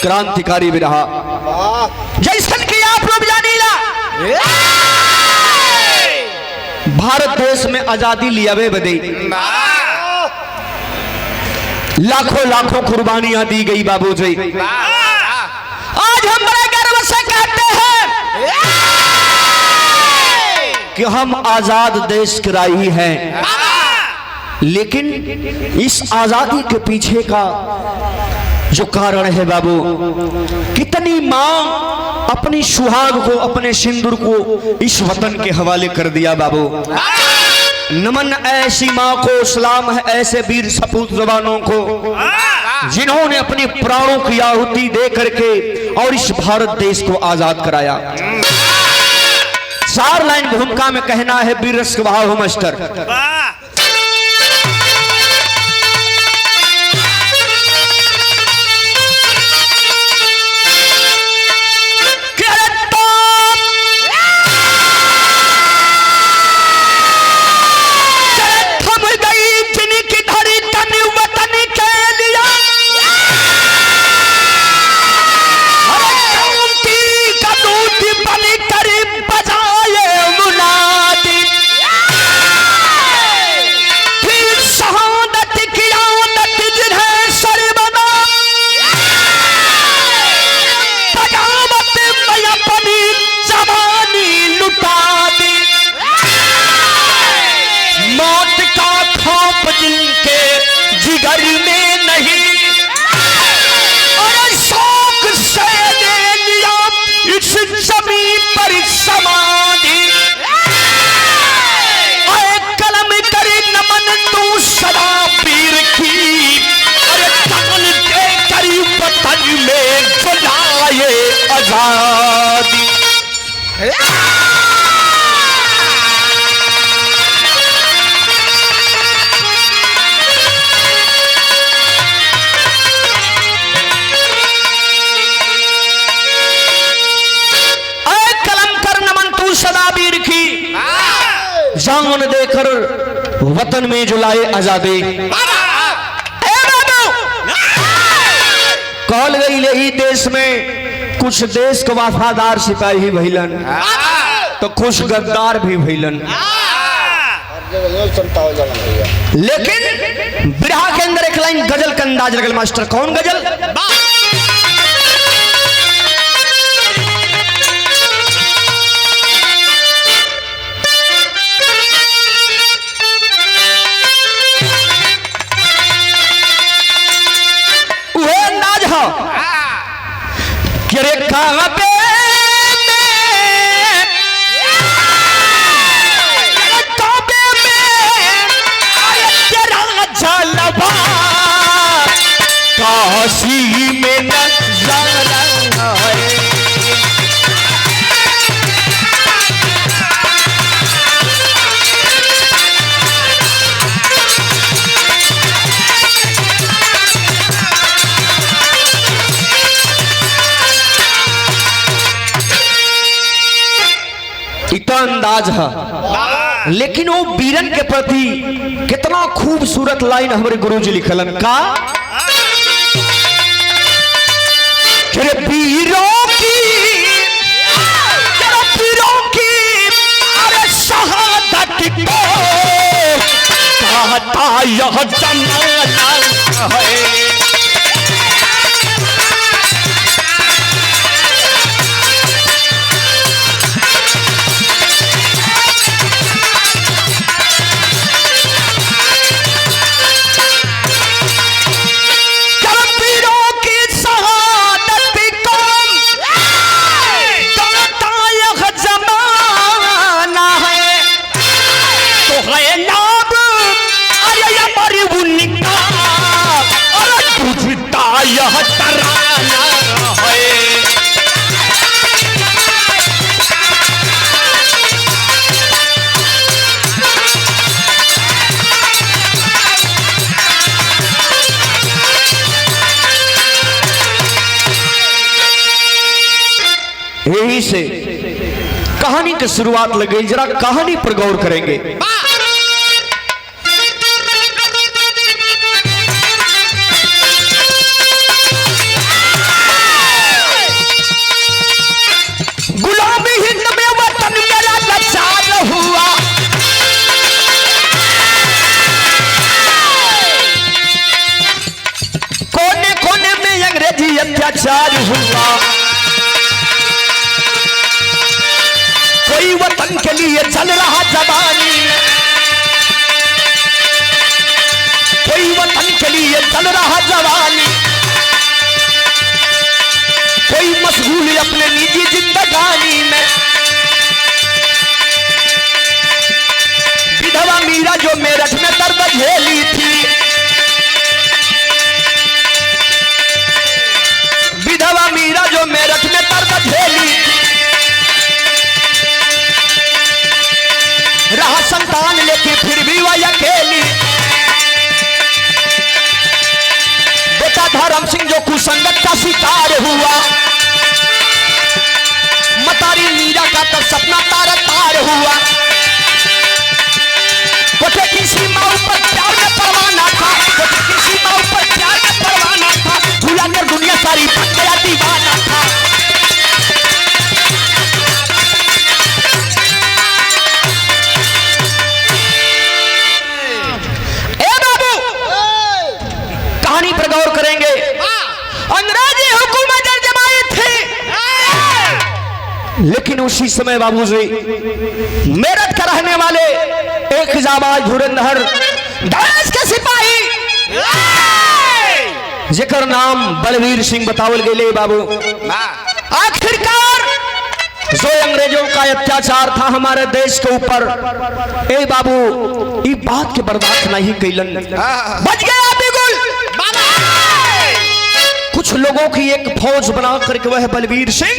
क्रांतिकारी भी रहा जैसन की आप लोग जानीला भारत देश में आजादी लियावे बदे लाखों लाखों कुर्बानियां दी गई बाबूजी। आज हम बड़े गर्व से कहते हैं कि हम आजाद देश के राही हैं, लेकिन इस आजादी के पीछे का जो कारण है बाबू, कितनी मां अपनी सुहाग को, अपने सिंदूर को इस वतन के हवाले कर दिया बाबू। नमन ऐसी मां को, सलाम है ऐसे वीर सपूत जवानों को जिन्होंने अपने प्राणों की आहुति दे करके और इस भारत देश को आजाद कराया। 4 लाइन भूमिका में कहना है वीर रस भाव मास्टर। जान देकर वतन में जो लाए आजादी, कहल गई यही देश में कुछ देश के वफादार सिपाही भइलन तो कुछ गद्दार भी भइलन। लेकिन बिरहा के अंदर एक लाइन गजल का अंदाज लगल मास्टर। कौन गजल? काशी में नजारा है, इतना अंदाज है। लेकिन वो वीरन के प्रति कितना खूबसूरत लाइन हमारे गुरुजी लिखलन का, वीरों की अरे शहादत को कहता यह जमाना है। यह तराना है, यही से कहानी की शुरुआत लग गई। जरा कहानी पर गौर करेंगे। गुलामी हिंद में वतन मेरा लाचार हुआ, कोने कोने में अंग्रेजी अत्याचार हुआ। कोई वतन के लिए चल रहा जवानी, कोई वतन के लिए चल रहा जवानी, कोई मशगूल अपने निजी जिंदगानी में। विधवा मीरा जो मेरठ में दर्द झेली थी, विधवा मीरा जो मेरठ में दर्द झेली थी, रहा संतान लेके फिर भी वह अकेली। बेटा धर्म सिंह जो कुसंगत का शिकार हुआ, मतारी मीरा का तब सपना तारा तार हुआ। कोठे किसी माँ ऊपर प्यार में परवाना था, कोठे किसी माँ ऊपर प्यार में परवाना था, भूला कर दुनिया सारी बन गया दीवाना था। कहानी पर गौर करेंगे। अंग्रेजी हुकूमत जमाई थी, लेकिन उसी समय बाबूजी मेरठ का रहने वाले एक जाबाज धुरंधर देश के सिपाही जेकर नाम बलवीर सिंह बतावल गए बाबू। आखिरकार जो अंग्रेजों का अत्याचार था हमारे देश के ऊपर, ए बाबू ये बात के बर्दाश्त नहीं कैलन, बच गया बिगुल। कुछ लोगों की एक फौज बना करके वह बलवीर सिंह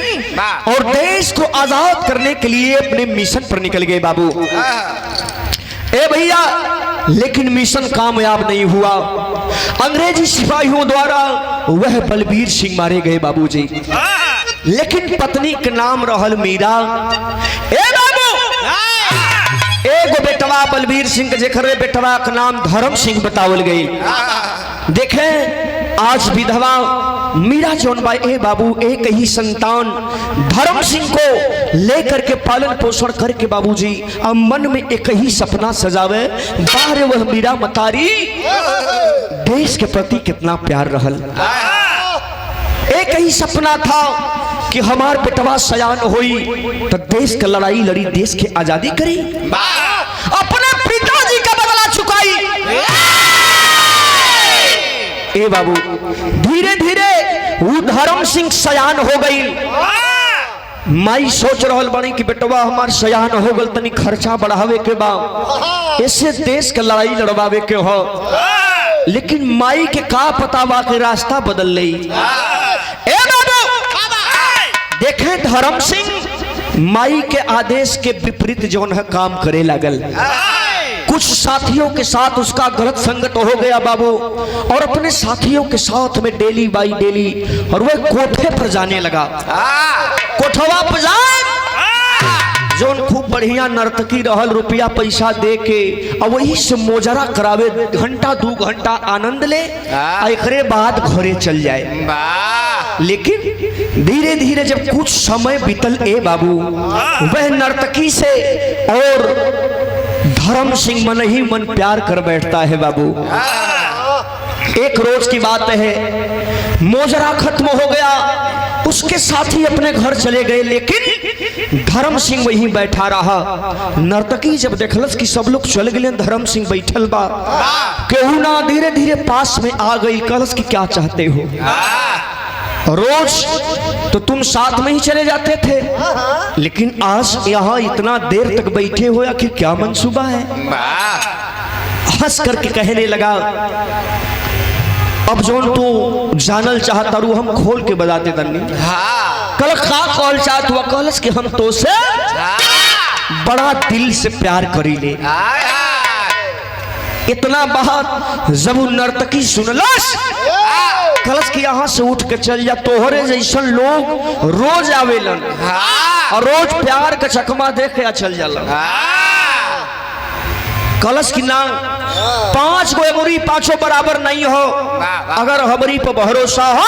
और देश को आजाद करने के लिए अपने मिशन पर निकल गए बाबू। ए भैया, लेकिन मिशन कामयाब नहीं हुआ। अंग्रेजी सिपाहियों द्वारा वह बलवीर सिंह मारे गए बाबूजी। लेकिन पत्नी के नाम रहल मीरा। ए बाबू, एगो बेटवा बलवीर सिंह के जेकर बेटवा का नाम धर्म सिंह बतावल गई। देखें आज विधवा मीरा जौन बा ए बाबू एक ही संतान धर्म सिंह को लेकर के पालन पोषण करके बाबूजी अब मन में एक ही सपना सजावे, बाहर वह मीरा मतारी देश के प्रति कितना प्यार रहल। एक ही सपना था कि हमार बेटवा सयान होई तो देश का लड़ाई लड़ी, देश की आजादी करी, अपने पिताजी का बदला चुकाई। ए बाबू धीरे धीरे वो धर्म सिंह सयान हो गई। माई सोच रहल बनी कि बेटवा हमार सयान हो गल, तनी खर्चा बढ़ावे के बा, ऐसे देश का लड़ाई लड़वावे के हो। लेकिन माई के का पता बा के रास्ता बदल ली। ए बाबू देखे धर्म सिंह माई के आदेश के विपरीत जौन है काम करे लगल। कुछ साथियों के साथ उसका गलत संगत हो गया बाबू, और अपने साथियों के साथ में डेली बाई डेली और वह कोठे पर जाने लगा। कोठवा पर जाए जोन खूब बढ़िया नर्तकी रहल, रुपया पैसा दे के और वही से मोजरा करावे, घंटा 2 घंटा आनंद ले, एकरे बाद घरे चल जाए। लेकिन धीरे धीरे जब कुछ समय बीतल ए बाबू, वह नर्तकी से और धर्म सिंह मन ही मन प्यार कर बैठता है बाबू। एक रोज की बात है, मोजरा खत्म हो गया, उसके साथी अपने घर चले गए, लेकिन धर्म सिंह वहीं बैठा रहा। नर्तकी जब देखलस कि सब लोग चल गए, धर्म सिंह बैठल बा, केहू ना धीरे धीरे पास में आ गई। कहलस कि क्या चाहते हो? रोज तो तुम साथ में ही चले जाते थे, लेकिन आज यहाँ इतना देर तक बैठे हो, आखिर क्या मंसूबा है? हंस करके कहने लगा, अब जोन तू जानल चाहता रू हम खोल के बताते तन्नी। कल का कॉल चाहत हुआ? कहलस कि हम तो से बड़ा दिल से प्यार करी ले। इतना बात जब नर्तकी सुनलस कलश की यहाँ से उठ के चल जा, तोहरे जैसन लोग रोज आवेलन और रोज प्यार का चकमा देख के चल जाला। कलश की ना 5 गो एगोरी 5 बराबर नहीं हो, अगर हमारी पर भरोसा हो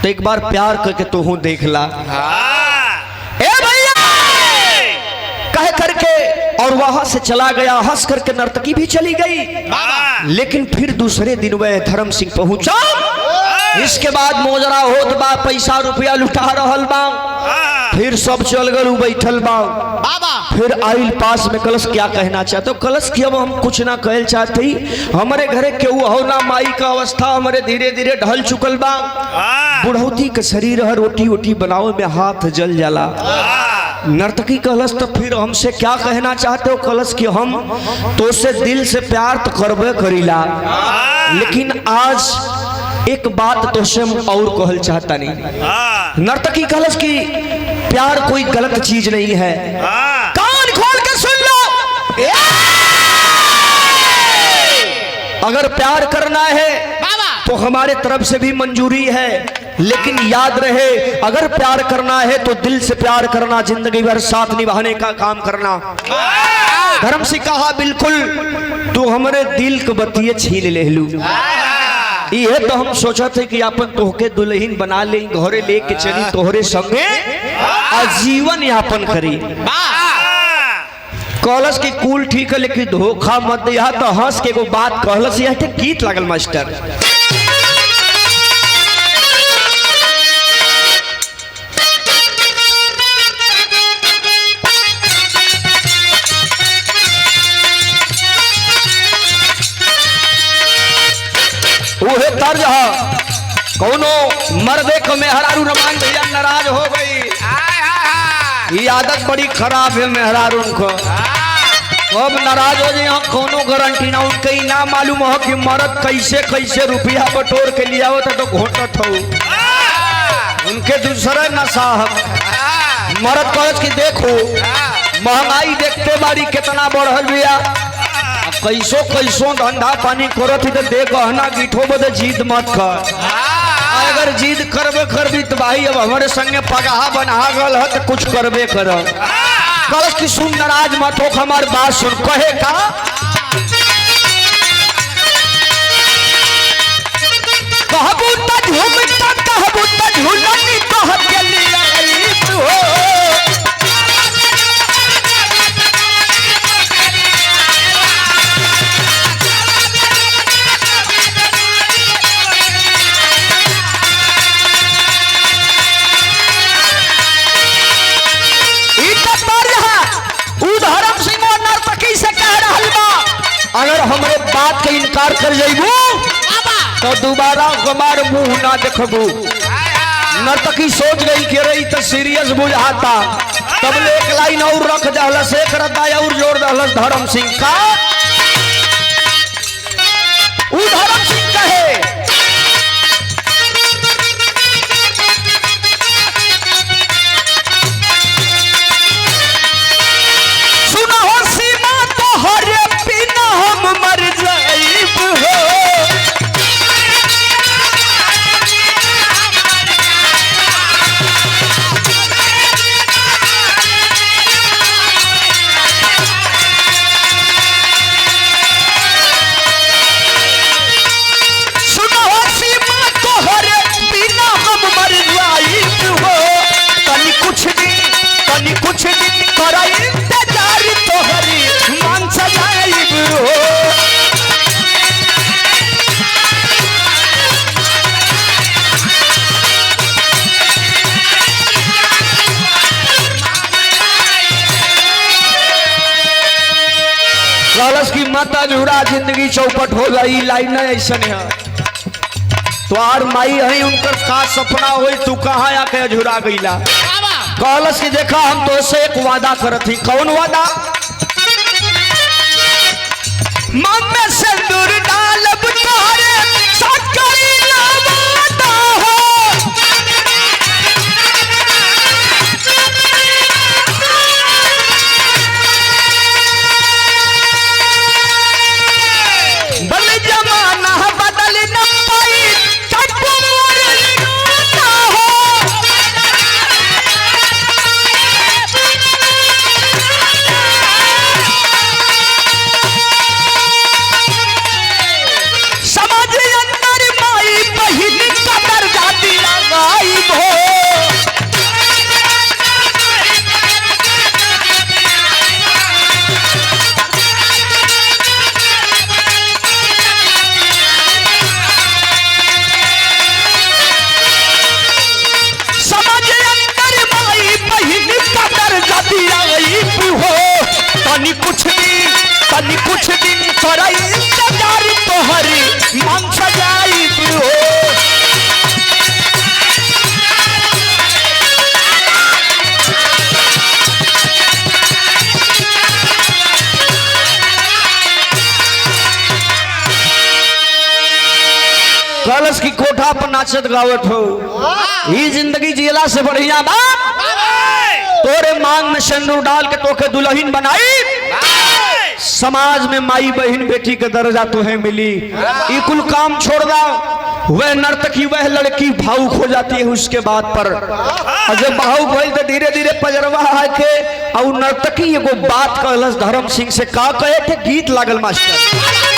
तो एक बार प्यार करके तो हूं देख ला ए भैया कह करके, और वहां से चला गया। हंस करके नर्तकी भी चली गई। लेकिन फिर दूसरे दिन वह धर्म सिंह पहुंचा। इसके बाद मोजरा होत बा, पैसा रुपया लुटा रहल बा, फिर सब चल गए बैठल बा। फिर आइल पास में कलश क्या कहना चाहते हो? कलश की अब हम कुछ ना कहल चाहते, हमारे घरे केहू हो ना, माई का अवस्था हमारे धीरे धीरे ढल चुकल बा, बुढ़ौती के शरीर है, रोटी वोटी बनावे में हाथ जल जाला। नर्तकी कलश तो फिर हमसे क्या कहना चाहते हो? कलश की हम तो से दिल से प्यार तो करबे करीला, लेकिन आज एक बात तो से हम और कहल चाहता नहीं। नर्तकी कलश की प्यार कोई गलत चीज नहीं है, कान खोल के सुन लो। अगर प्यार करना है तो हमारे तरफ से भी मंजूरी है, लेकिन याद रहे अगर प्यार करना है तो दिल से प्यार करना, जिंदगी भर साथ निभाने का काम करना। धर्म से कहा बिल्कुल तू हमारे दिल के बतिये छीन ले लू। ये तो हम सोचा थे कि अपन तोहके दुल्हन बना ले, घरे लेके चली, तोहरे संगे आजीवन यापन करी। कलश की कुल ठीक है, लेकिन धोखा मत दिया। तो हंस के को बात कहलस, यह गीत लागल मास्टर। वह तर्ज है, कौनो मर्दे को मेहरारू रमान भैया नाराज हो गई। ये आदत बड़ी खराब है मेहरारू को, अब नाराज हो जाए कोनो गारंटी ना। उनके ही ना मालूम हो कि मर्द कैसे कैसे रुपया बटोर के लिया होता तो घोटत हो। उनके दूसरे नशा मर्द कलश की देखो, महंगाई देखते बारी कितना बढ़ल भैया, कैसो कैसो धंधा पानी करत तो दे गहना गिठो बदे जीद मत कर। अगर जीद करबे करबी तो भाई अब हमारे संगे पगाहा बना गल है तो कुछ करबे कर। कलश की सुन, नाराज मत हो, हमारी बात सुन। कहे का कहबू त झूमता, कहबू त झूलनी, कह के लिया हो। अगर हमारे बात का इनकार कर जाइबू तो दोबारा हमार मुंह ना देखबू। नर्तकी सोच गई कि रही तो सीरियस बुझाता, तब ले एक लाइन और रख दहलस, एक रद्दा और जोड़ दहलस धर्म सिंह का। वो धर्म सिंह कहे सुना हो सीमा तो हरे बिना हम मर जाइब हो। कुछ दिन कर इंतजार तोहरी मन सजाइब हो। कलश की माता जुड़ा जिंदगी चौपट हो गई। लाइन ऐसा है तोहार माई है, उनकर का सपना हो, तू कहाँ आके झुरा गईला। कलश की देखा हम तो से एक वादा करत थी। कौन वादा? मन में सिंदूर डालब तोहरे सकरी ना वादा हो। बल जमाना बदल न पाई कलश की कोठा पर नाचत गावत हो, ये जिंदगी जियला से बढ़िया बाप तोरे मांग में सिंदूर डाल के तोके दुल्हन बनाई, समाज में माई बहन बेटी का दर्जा तुम्हें मिली। ये कुल काम छोड़ दा, वह नर्तकी वह लड़की भावुक हो जाती है उसके बाद पर, और जब भावुक भइल तो धीरे धीरे पजरवा आके और नर्तकी एगो बात कहलस धर्म सिंह से, का कहे थे गीत लागल मास्टर।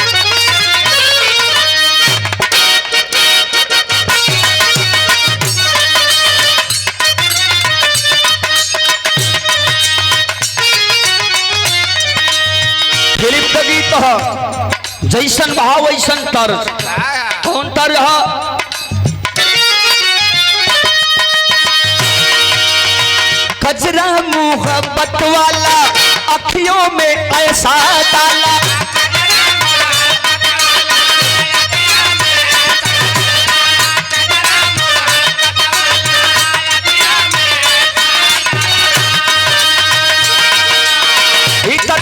फिल्म का गीत है, जैसन भाव वैसन तर्ज, कौन तर्ज है? कजरा मोहब्बत वाला अखियों में ऐसा डाला,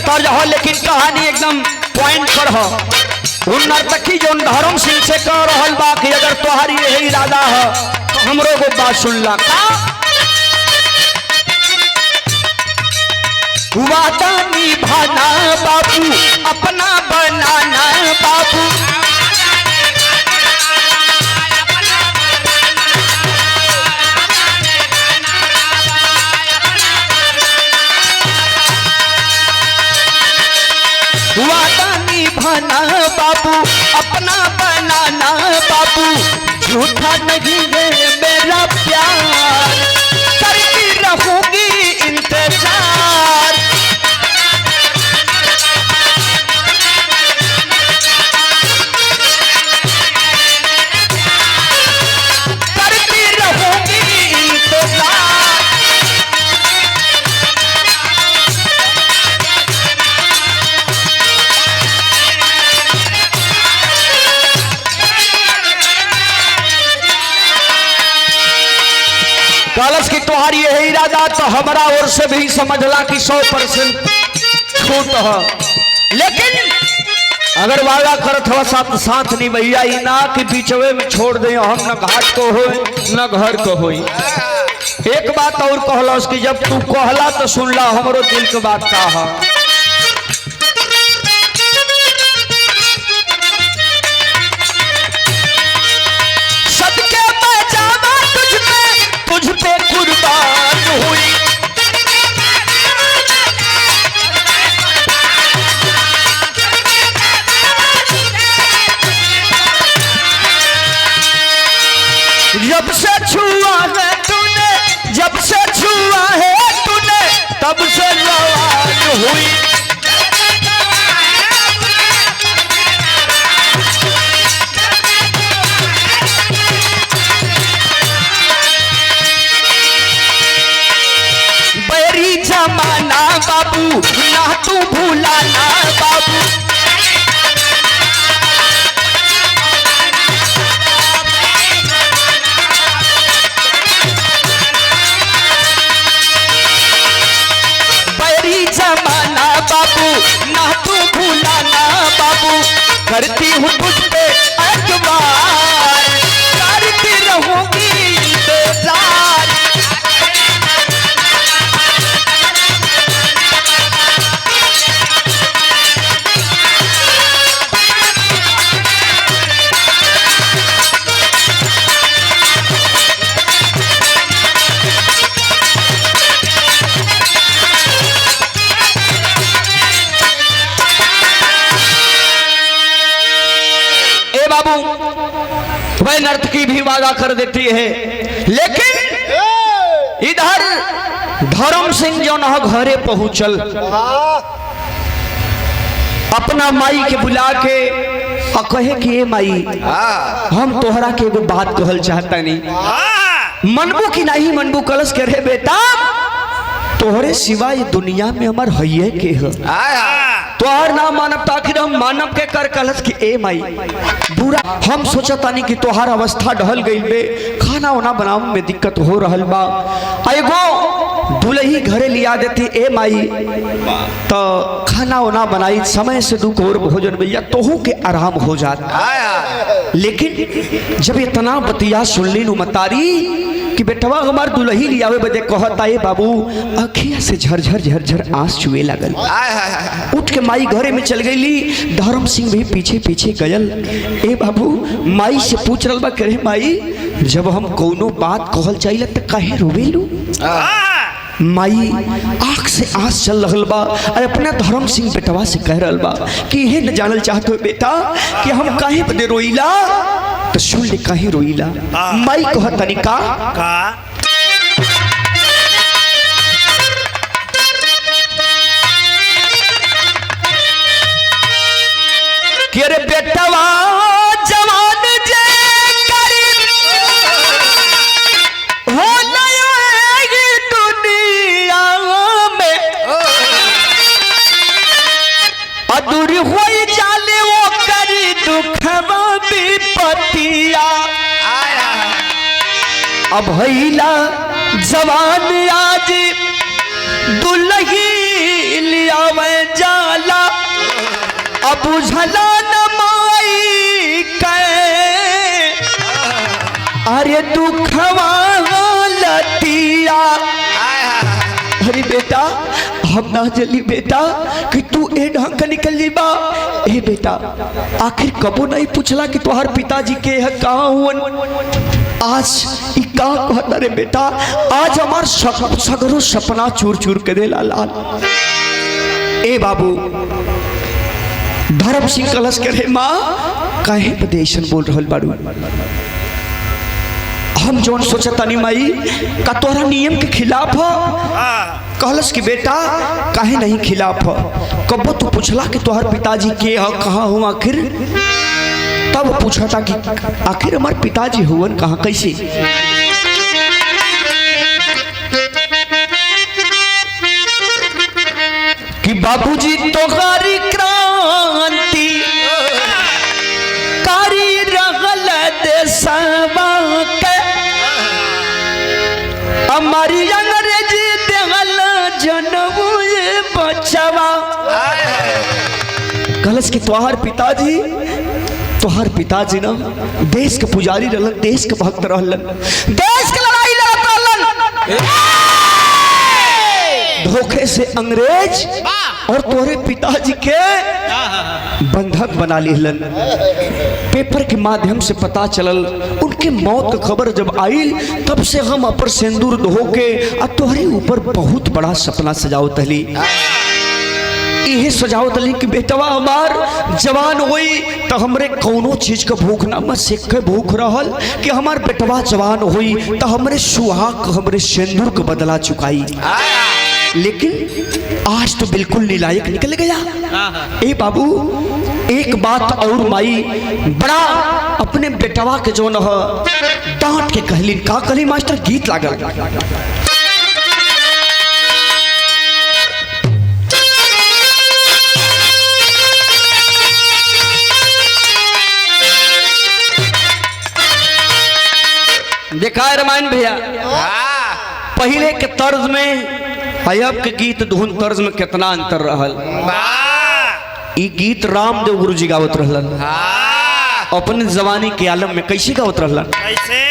तर्ज हो लेकिन कहानी एकदम पॉइंट पर हो। उन नर्तकी जो धर्म सिंह से कह रहल बा कि अगर तुम्हारी यही इरादा है तो हमरो को बात सुन ला। वादा निभाना बाबू अपना बनाना बाबू, वादा निभाना बाबू अपना बनाना बाबू, झूठा नहीं है मेरा प्यार, करती रहूंगी इंतजार। करती रहूंगी इंतजार। कलश की तुम्हारी यही इरादा तो हमारा ओर से भी समझला कि 100% छूट है, लेकिन अगर वादा करत हो साथ साथ नहीं भैया ही ना कि बीचवे में छोड़ दे हम, न घाट को हो न घर को हो। एक बात और कहलस कि जब तू कहला तो सुन ला हमरो दिल के बात का है। तुझ पे कुर्बान हुई, जब से छुआ है तूने, जब से छुआ है तूने तब से जवान हुई। जमाना बाबू ना तू भूलाना बाबू, बैरी जमाना बाबू ना तू भूलाना बाबू, करती हूँ तुझ पे अखबार, करती रहूंगी इंतजार। बाबू वह नर्तकी भी वादा कर देती है, लेकिन इधर धर्म सिंह जो न घरे पहुंचल, अपना माई के बुला के और कहे कि ए माई हम तोहरा के एगो बात कहल चाहता नहीं, मनबू की नहीं मनबू? कलश के रे बेटा तोहरे सिवाय दुनिया में हमार हइये के है, तोहर ना मानव ताकि हम मानव के कर। कलश की ए माई बुरा हम सोचता नहीं कि तोहार अवस्था ढल गई बे, खाना वाना बनावे में दिक्कत हो रहल बा, एगो दुल्ही घरे लिया देती ए माई तो खाना वाना बनाई समय से 2 कोर भोजन भैया तोहू के आराम हो जाता। लेकिन जब इतना बतिया सुन ली नु मतारी कि बेटवा हमार दुल्ही लियावे बदे कहता है बाबू, अखिया से झरझर झरझर आंस चुए लगल। उठ के माई घरे में चल गई। धर्म सिंह भी पीछे पीछे गयल। ए बाबू माई से पूछ रहा बा, करे माई जब हम कोनो बात कहल चाहिए तो काहे रोवेलू? माई आँख से आंस चल रहल बा और अपना धर्म सिंह बेटवा से कह रहल बा कि यह न जानल चाहते हो बेटा कि हम काहे बदे रोइला? तो सुन ले काहे रोइला। माई कह तनिका कि अरे बेटवा जवान जे करी हो नई दुनिया में अधूरी होई जाले वो करी दुखवा विपतिया। अब हईला जवान आज दुल्ही लियावे जाला, अब बुझला न माई के अरे दुखवा लतिया। अरे बेटा हम ना जली बेटा कि तू ए ढंग का निकल जीबा। ए बेटा आखिर कबो नहीं पूछला कि तुम्हार पिताजी के है कहाँ हुन? आज का कहता रे बेटा, आज हमार सगरो सपना चूर चूर के दे लाल। ए बाबू धर्म सिंह कलश करे माँ काहे बदेशन बोल रहल बाड़ू? हम जोन सोचता नहीं माई का तोरा नियम के खिलाफ हो? कहलस कि बेटा काहे नहीं खिलाफ हो? कब तू पूछला कि तोहर पिताजी के हो कहाँ हो? आखिर तब पूछा था कि आखिर हमारे पिताजी हुवन कहाँ कैसे? कि बाबूजी तोहरी क्रांति कारी रहल देशवा के, हमारी अंग्रेजी देहल जनमु बचवा। कहलस कि तोहार पिताजी ना देश के पुजारी रहलन, देश के भक्त रहलन, देश के लड़ाई लड़त रहलन। धोखे से अंग्रेज और तोरे पिताजी के बंधक बना लिहलन। पेपर के माध्यम से पता चलल, उनके मौत की खबर जब आई तब से हम अपर सिंदूर धो के और तोहरे ऊपर बहुत बड़ा सपना सजाओ तली। यही सजाओ तली कि बेटवा हमार जवान हुई तो हमरे कोनो चीज का भूख ना मत सीख के भूख रहल कि हमार बेटवा जवान हुई तो हमरे सुहाग हमरे सिंदूर को बदला चुकाई। लेकिन आज तो बिल्कुल निलायक निकल गया। ए बाबू एक बात और माई बड़ा अपने बेटवा के जो न डांट के कहली। का कहली मास्टर? गीत लागल। देखा है रामायण भैया, पहले के तर्ज में अब के गीत धुन तर्ज में कितना अंतर रहल। ई गीत रामदेव गुरु जी गावत रहलन अपने जवानी के आलम में। कैसे गावत रहलन? कैसे?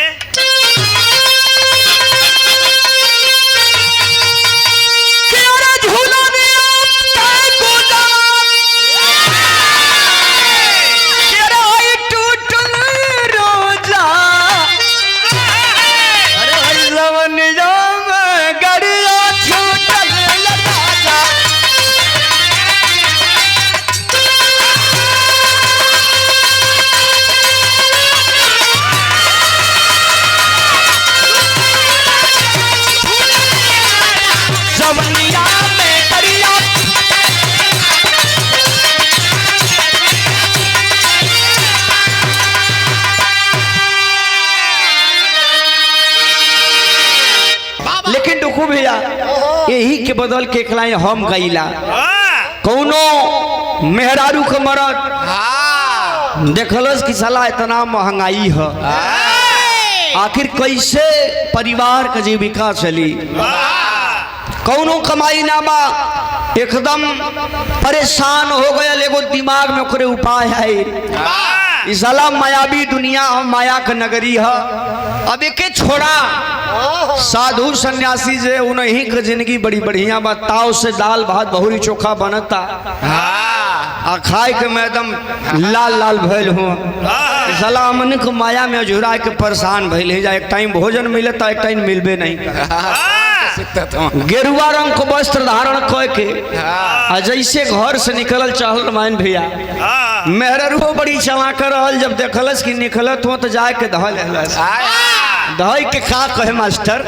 भैया यही के बदल के एक लाइन हम गईला। कौनो मेहरारू के मरद देखलस कि साला इतना महंगाई है, आखिर कैसे परिवार का जीविका चली? कौनो कमाई ना बा, एकदम परेशान हो गया। एगो दिमाग में ओकरे उपाय है इस साला मायावी दुनिया हम माया का नगरी है। अब एक छोड़ा साधु सन्यासी जे उन्हीं का जिंदगी बड़ी बढ़िया बा। ताव से दाल भात बहुरी चोखा बनता आ खाए के मैं एकदम लाल लाल भैल हूँ। साला हमन को माया में अझुरा के परेशान भैल जा। एक टाइम भोजन मिलता एक टाइम मिलबे नहीं। गेरुआ रंग को वस्त्र धारण करके जैसे घर से निकलल चहल मान भैया मेहररुओ बड़ी चला कर रहल। जब देखलस कि निकलत हो तो जाए के धल दही के का कहे मास्टर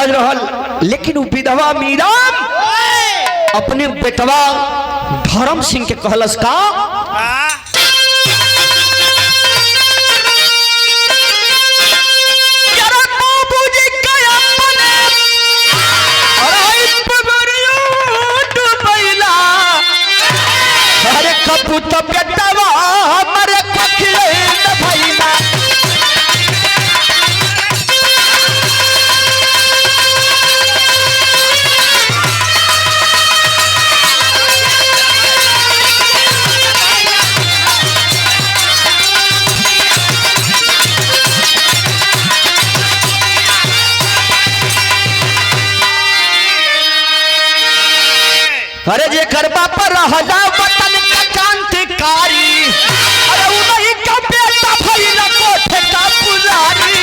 रहल। लेकिन विधवा मीरा अपने बेटवा धर्म सिंह के कहलस का कपूत बेटवा हमारे भैया अरे जे करबा पर रहला वतन का क्रांतिकारी अरे उन्हीं का बेटा भैया कोठे का पुजारी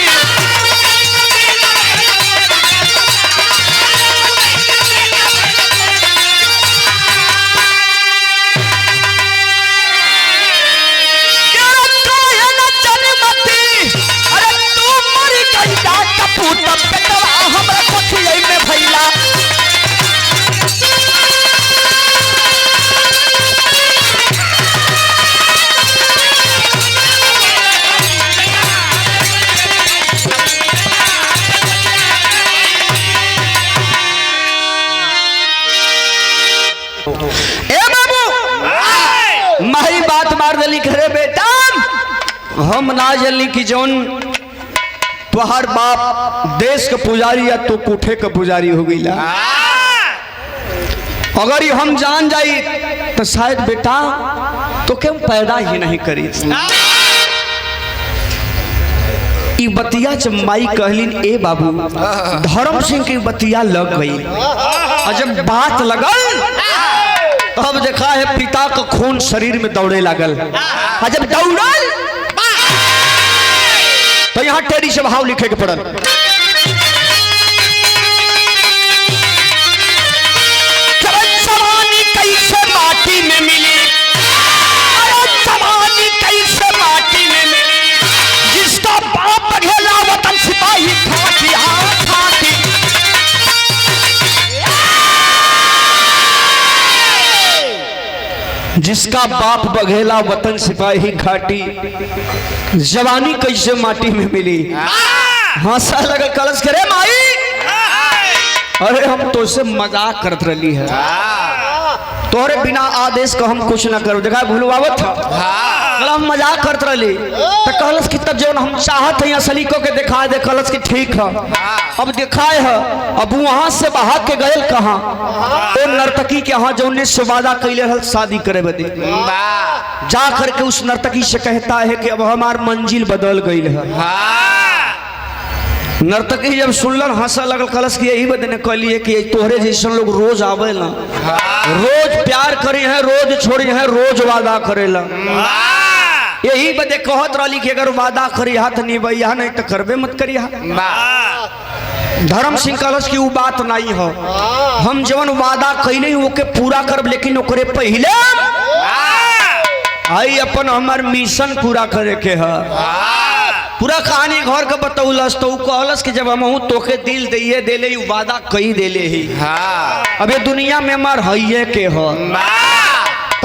अरे तू मरी गई कपूत बेटवा हमरा कोठिया में भैया माही बात मार दली घरे बेटा हम ना जल्ली की जौन तुहार बाप देश के पुजारी या तो कोठे के पुजारी हो गई। अगर ये हम जान जाई तो शायद बेटा तो क्यों पैदा ही नहीं करी। ई बतिया जब माई कहलिन ए बाबू धर्म सिंह की बतिया लग गई और जब बात लगल तब देखा है पिता का खून शरीर में दौड़े लागल। जब दौड़ल तो यहाँ टेरी से भाव लिखे के पड़ल। जवानी कैसे माटी में मिली अरे जवानी कैसे माटी में मिली जिसका बाप बघेला वतन सिपाही खाती खाती जिसका बाप बघेला वतन सिपाही घाटी जवानी कैसे माटी में मिली। हंसा लगा कलश करे माई अरे हम तो से मजाक करत रही है तोहरे बिना आदेश को हम कुछ ना करो। देखा भूलवावत था हम मजाक करत रही तो कहलस कि तब जो हम चाहत है असली को के दिखा दे। कहलस कि ठीक है अब दिखाए है। अब वहां से भाग के गए कहाँ वो नर्तकी के यहाँ जो से वादा कैले हल शादी करे बदे जा करके उस नर्तकी से कहता है कि अब हमार मंजिल बदल गई है। नर्तकी जब सुनलन हंसा लगल कलश की यही बदने कहलिए कि तोहरे जैसे लोग रोज आवे ना रोज प्यार करे हैं रोज छोड़े हैं रोज वादा करेला। यही बदे कहत रही कि अगर वादा करी हाथ निभैया नहीं तो करबे मत करिया। धर्म सिंह कलश की वो बात नहीं हो हम जवन वादा कैले वो के पूरा करब लेकिन ओकरे पहले आई अपन हमार मिशन पूरा करे के है। पूरा कहानी घर के बतौलस तो कहलस कि जब हम तोके दिल दिए देले वादा कही देले ही अब ये दुनिया में हमार हइये के हो।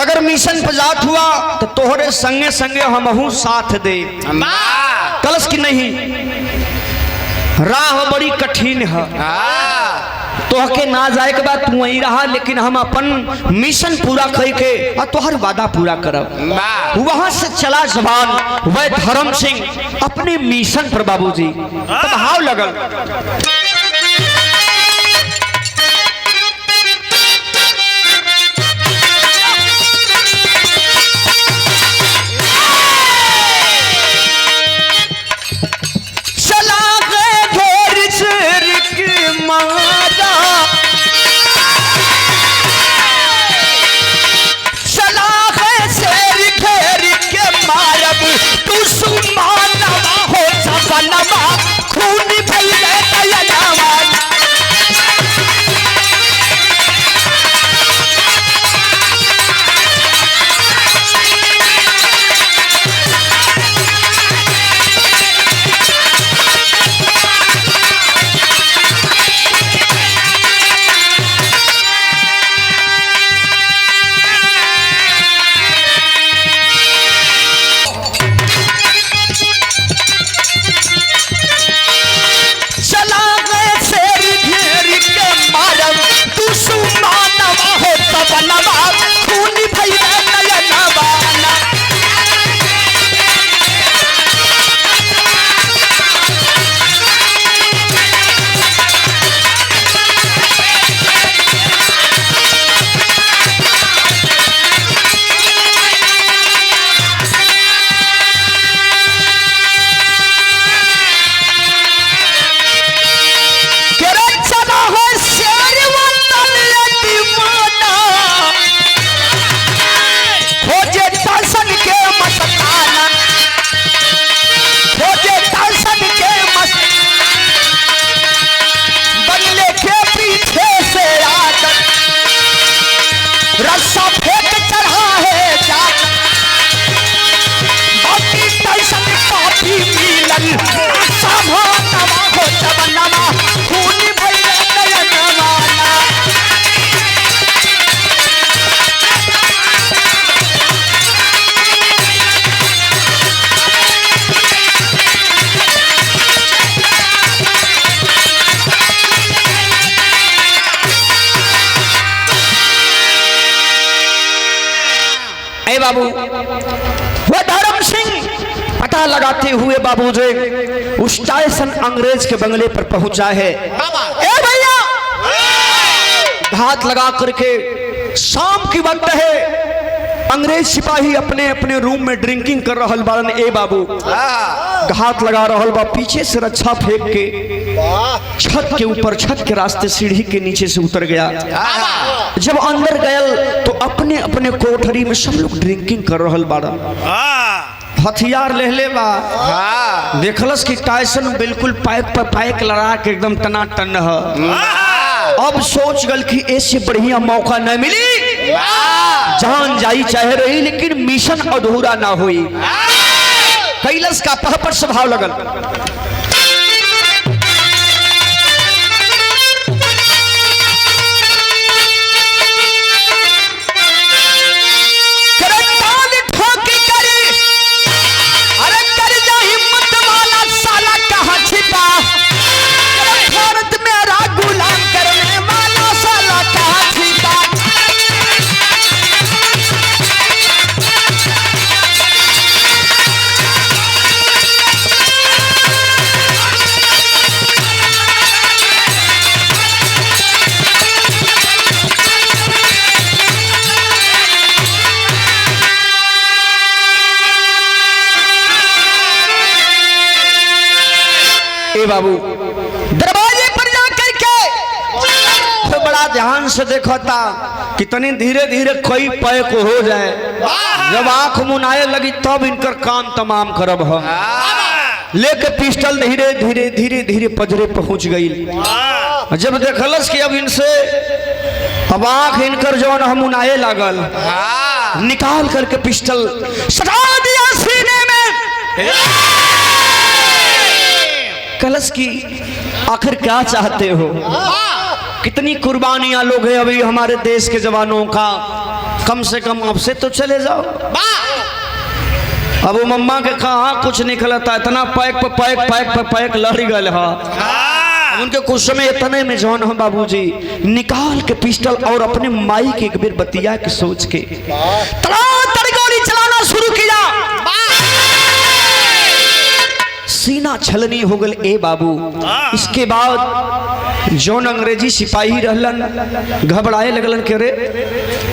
अगर मिशन पर जात हुआ तो तोहरे संगे संगे हमहू साथ दे। कलश की नहीं राह बड़ी कठिन है तोहके ना जाए के बाद तू वहीं रहा लेकिन हम अपन मिशन पूरा कर के और तोहर वादा पूरा करब। वहां से चला जवान वह धर्म सिंह अपने मिशन पर बाबूजी तब हाव लगल। बाबू वह धर्म सिंह पता लगाते हुए बाबूजी उस स्टेशन अंग्रेज के बंगले पर पहुंचा है। ए भैया घात लगा करके शाम की वक्त है अंग्रेज सिपाही अपने अपने रूम में ड्रिंकिंग कर रहल बारन। ए बाबू घात लगा रहल बा पीछे से रक्षा फेंक के छत के ऊपर छत के रास्ते सीढ़ी के नीचे से उतर गया। जब अंदर गया तो अपने अपने कोठरी में सब लोग ड्रिंकिंग कर रहल बारन। हथियार ले बा देखलस कि टाइसन बिल्कुल पाइप पर पाइप लड़ा के एकदम टनाटन है। अब सोच गल कि ऐसे बढ़िया मौका न मिली जान जाई चाहे रही लेकिन मिशन अधूरा ना हुई। कैलाश का पहपट स्वभाव लगल। बाबू दरवाजे पर जाकर के तो बड़ा ध्यान से देखा था कितनी धीरे धीरे कोई पैक हो जाए। जब आंख मुनाए लगी तब इनकर काम तमाम करब है। लेके पिस्टल धीरे धीरे धीरे धीरे पजरे पहुंच गई। जब देखलस कि अब इनसे अब आंख इनकर जौन हम मुनाए लागल निकाल करके पिस्टल सटा दिया सीने में। कलश की आखिर क्या चाहते हो? कितनी कुर्बानियां लोग हैं अभी हमारे देश के जवानों का, कम से कम अब से तो चले जाओ। अब वो मम्मा के कहा कुछ निकला था, इतना पैक पे पैक पैक पे पैक लड़ गए हा। उनके कुछ समय इतने में जौन हम बाबूजी निकाल के पिस्टल और अपने माई के एक बेर बतिया के सोच के तड़ातड़ गोली चलाना शुरू किया। सीना छलनी हो गल ए बाबू। इसके बाद जौन अंग्रेजी सिपाही रहलन घबराए लगलन के रे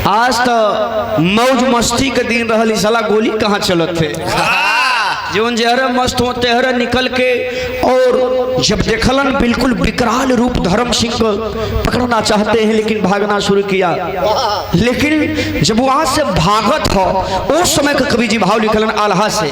आज तो मौज मस्ती के दिन रहल, साला गोली कहाँ चलत थे। जौन जहर मस्त होते हर निकल के और जब देखलन बिल्कुल विकराल रूप धर्म सिंह को पकड़ना चाहते हैं लेकिन भागना शुरू किया। लेकिन जब वहां से भागत हो उस समय का कवि जी भाव लिखलन आल्हा से,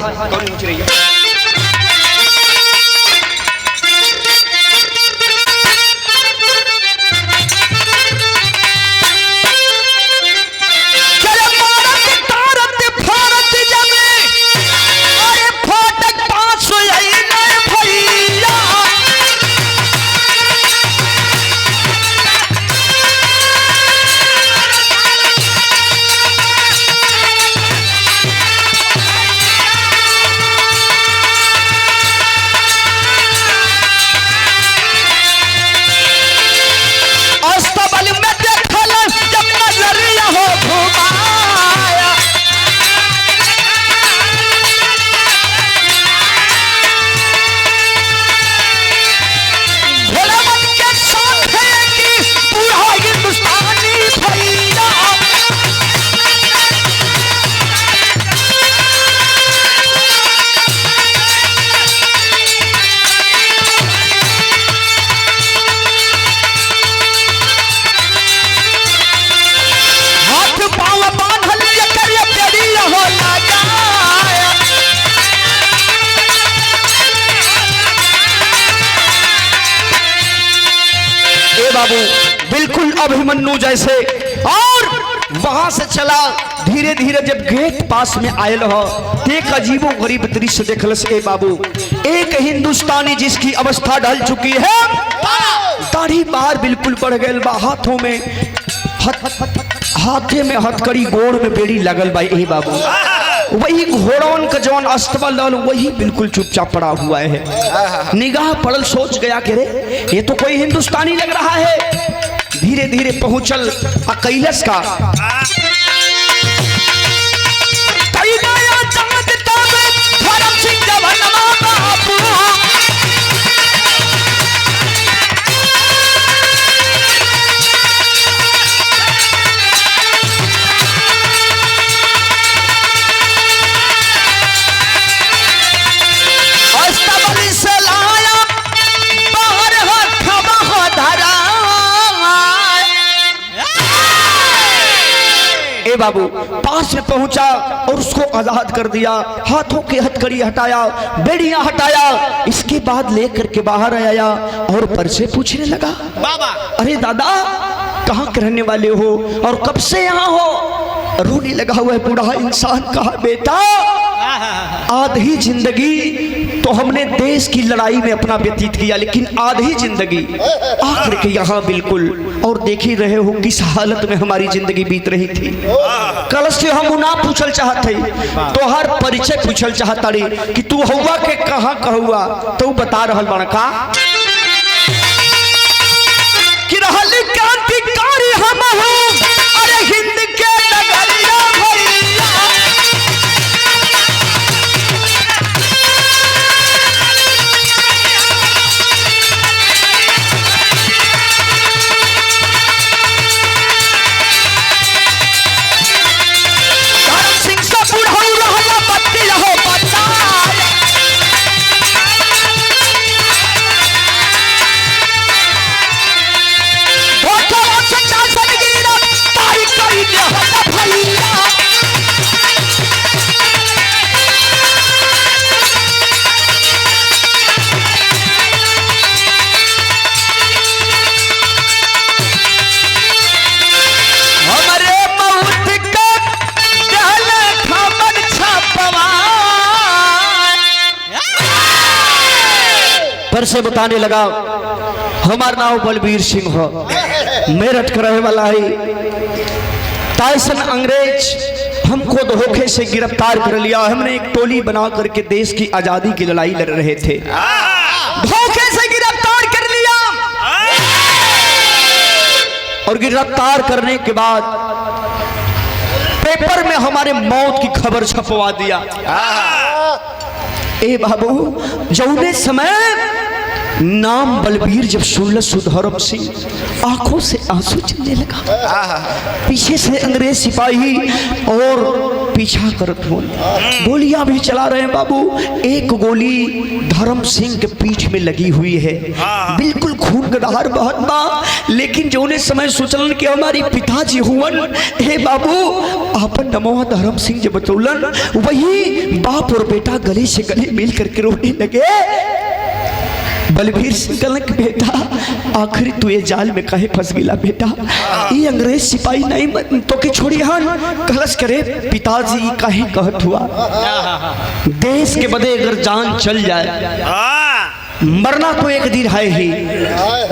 बाबू बिल्कुल अभिमन्यु जैसे। और वहां से चला धीरे धीरे जब गेट पास में आयल हो एक अजीबो गरीब दृश्य देखल से बाबू। एक हिंदुस्तानी जिसकी अवस्था ढल चुकी है, दाढ़ी बाहर बिल्कुल बढ़ गए बा, हाथों में हाथे में हथकड़ी, गोड़ में बेड़ी लगल बा ए बाबू। वही घोड़ों का जवान अस्तबल वही बिल्कुल चुपचाप पड़ा हुआ है। निगाह पड़ल सोच गया कि रे ये तो कोई हिंदुस्तानी लग रहा है। धीरे धीरे पहुंचल कैलाश का बाबू पास में पहुंचा और उसको आजाद कर दिया। हाथों की हथकड़ी हटाया, बेड़ियां हटाया। इसके बाद लेकर के बाहर आया और परिचय पूछने लगा। बाबा अरे दादा कहाँ के रहने वाले हो और कब से यहाँ हो? रोने लगा हुआ है बूढ़ा इंसान। कहा बेटा आधी जिंदगी तो हमने देश की लड़ाई में अपना व्यतीत किया, लेकिन आधी जिंदगी आकर के यहाँ बिल्कुल, और देख ही रहे हो किस हालत में हमारी जिंदगी बीत रही थी। कल से हम ना पूछल चाहते तो हर परिचय पूछल चाहता रही कि तू हुआ के कहाँ कहुआ, तो बता रहल बड़का कि रहल क्रांतिकारी हम हूँ। अरे हिंद के नगरिया भैया पर से बताने लगा हमारा नाम बलबीर सिंह हो, मेरठ का रहे वाला है। ताइसन अंग्रेज हमको धोखे से गिरफ्तार कर लिया। हमने एक टोली बना करके देश की आजादी की लड़ाई लड़ रहे थे, धोखे से गिरफ्तार कर लिया और गिरफ्तार करने के बाद पेपर में हमारे मौत की खबर छपवा दिया। ए बाबू, जौने समय नाम बलबीर जब सुनल सुधरम सिंह, आंखों से आंसू चलने लगा। पीछे से अंग्रेज सिपाही और पीछा करत हो, गोलियां भी चला रहे हैं बाबू। एक गोली धर्म सिंह के पीठ में लगी हुई है, बिल्कुल खून का धार बहत बा। लेकिन जौने समय सोचलन कि हमारी पिताजी हुवन, हे बाबू आपन नमो धर्म सिंह जब बतौलन, वही बाप और बेटा गले से गले मिल करके रोने लगे। बलबीर सिंह कहलन कि बेटा आखिर तू ये जाल में काहे फंस गिला बेटा, ये अंग्रेज सिपाही नहीं तो के छोड़ी हन। कहलस करे पिताजी काहे कहत हुआ, देश के बदे अगर जान चल जाए, मरना तो एक दिन है ही,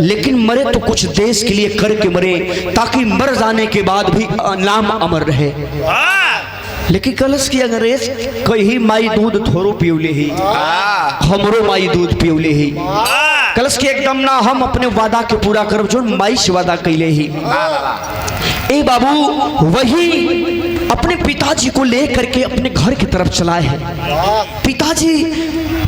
लेकिन मरे तो कुछ देश के लिए करके मरे, ताकि मर जाने के बाद भी नाम अमर रहे। लेकिन कलश की अंग्रेज कही माई दूध थोरो पियोले ही, हमरो माई दूध पियोले ही। कलश के एकदम ना, हम अपने वादा के पूरा करब जो माई से वादा कैले ही। ए बाबू, वही अपने पिताजी को लेकर के अपने घर की तरफ चला है। पिताजी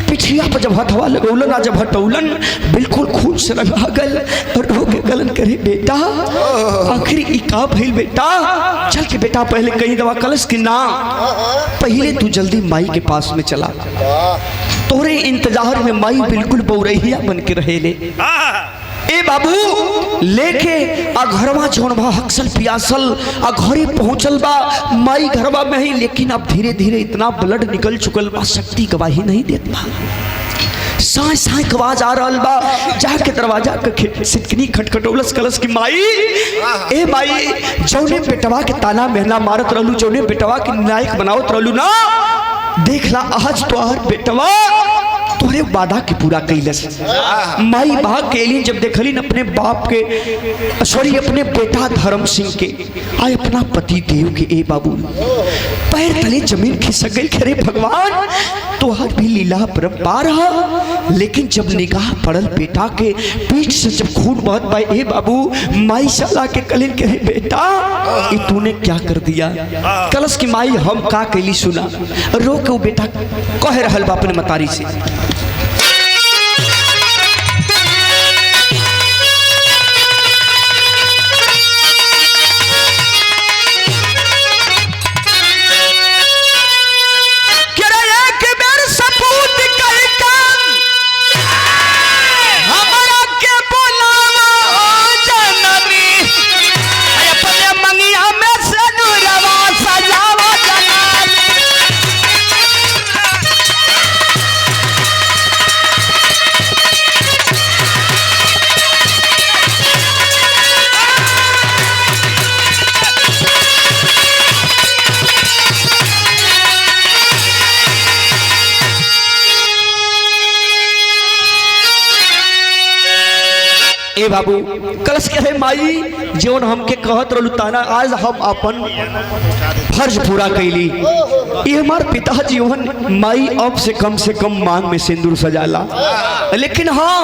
पिठिया पर जब हथवा लगौलन, जब हटौलन बिल्कुल खून से लगा गल और रोके गलन करे बेटा आखिर ई का भइल बेटा, चल के बेटा पहले कहीं दवा। कलश की ना, पहले तू जल्दी माई के पास में चला, तोरे इंतजार में माई बिल्कुल बौरहिया बन के रहेले। ए बाबू, लेके आ घरवा जौन बा हक्सल पियासल आ घरे पहुंचल बा माई घरवा में ही, लेकिन अब धीरे धीरे इतना ब्लड निकल चुकल बा, शक्ति गवाही नहीं देत बा। साय साय आवाज आ रहल बा, जाके दरवाजा के सिटकनी खटखटौलस। कलश की माई, ए माई, जौने बेटवा के ताना महना मारत रहलू, जौने बेटवा के नायक बनावत रहलू ना, देखला आज तो आर बेटवा तोरे वादा के पूरा कैलस। माई भाग के एलिन जब देखलिन अपने बाप के, सॉरी अपने बेटा धर्म सिंह के, आए अपना पति देव के, ए बाबू पैर तले जमीन खिसक गई। अरे भगवान तोहर भी लीला परम्पार है। लेकिन जब निगाह पड़ल बेटा के पीठ से, जब खून बहत बा, ए बाबू माई सला के कलिन के बेटा ये तूने क्या कर दिया। कलश की माई, हम का कैली सुना। रो के वो बेटा कह रहल बा अपने मतारी से, ए बाबू कलश कहे माई, जीवन हमके कहत रहलू ताना, आज हम अपन फर्ज पूरा कैली। ये हमार पिता जीवन माई अब से कम मांग में सिंदूर सजाला, लेकिन हाँ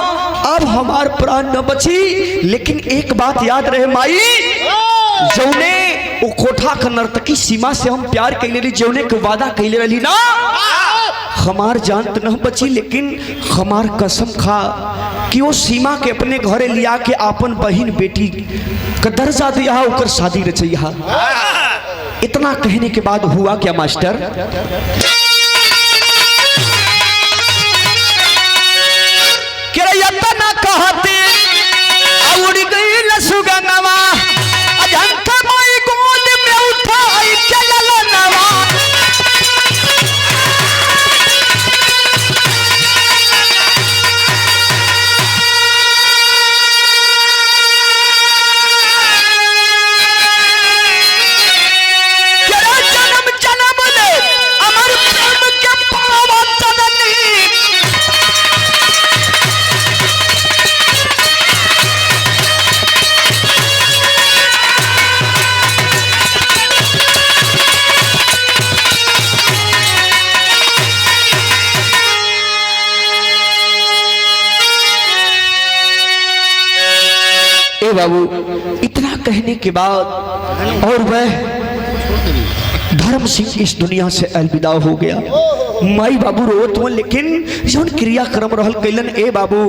अब हमार प्राण न बची। लेकिन एक बात याद रहे माई, जौने वो कोठा का नर्तकी सीमा से हम प्यार कैले रही, जौने के वादा कैले रही ना, हमार जान तो न बची, लेकिन हमार कसम खा कि वो सीमा के अपने घरे लिया के अपन बहन बेटी का दर्जा दिया, उकर शादी रचैया। इतना कहने के बाद हुआ क्या मास्टर, ना कहते उड़ गई लसुगनवा, अजंता माई गोद में उठाई के ललनवा। जन्म जन्म ने अमर ए बाबू इतना कहने के बाद और वह धर्म सिंह इस दुनिया से अलविदा हो गया। माई बाबू रोत हो, लेकिन जोन क्रियाक्रम रहल कैलन ए बाबू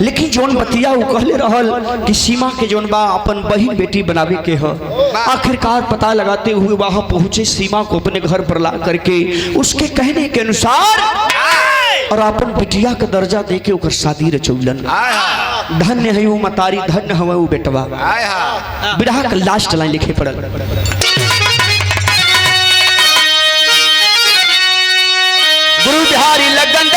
लेकिन जोन बतिया उ कहले रहल कि सीमा के जोन बा अपन बहिन बेटी बनावे के ह। आखिरकार पता लगाते हुए वहां पहुंचे, सीमा को अपने घर पर ला करके उसके कहने के अनुसार और अपन बिटिया का दर्जा दे के ओकर शादी रचौलन। धन्य है वो मतारी, धन्य है वो बेटवा। बिरहा का लास्ट लाइन लिखे पड़ल, गुरु बिहारी लगन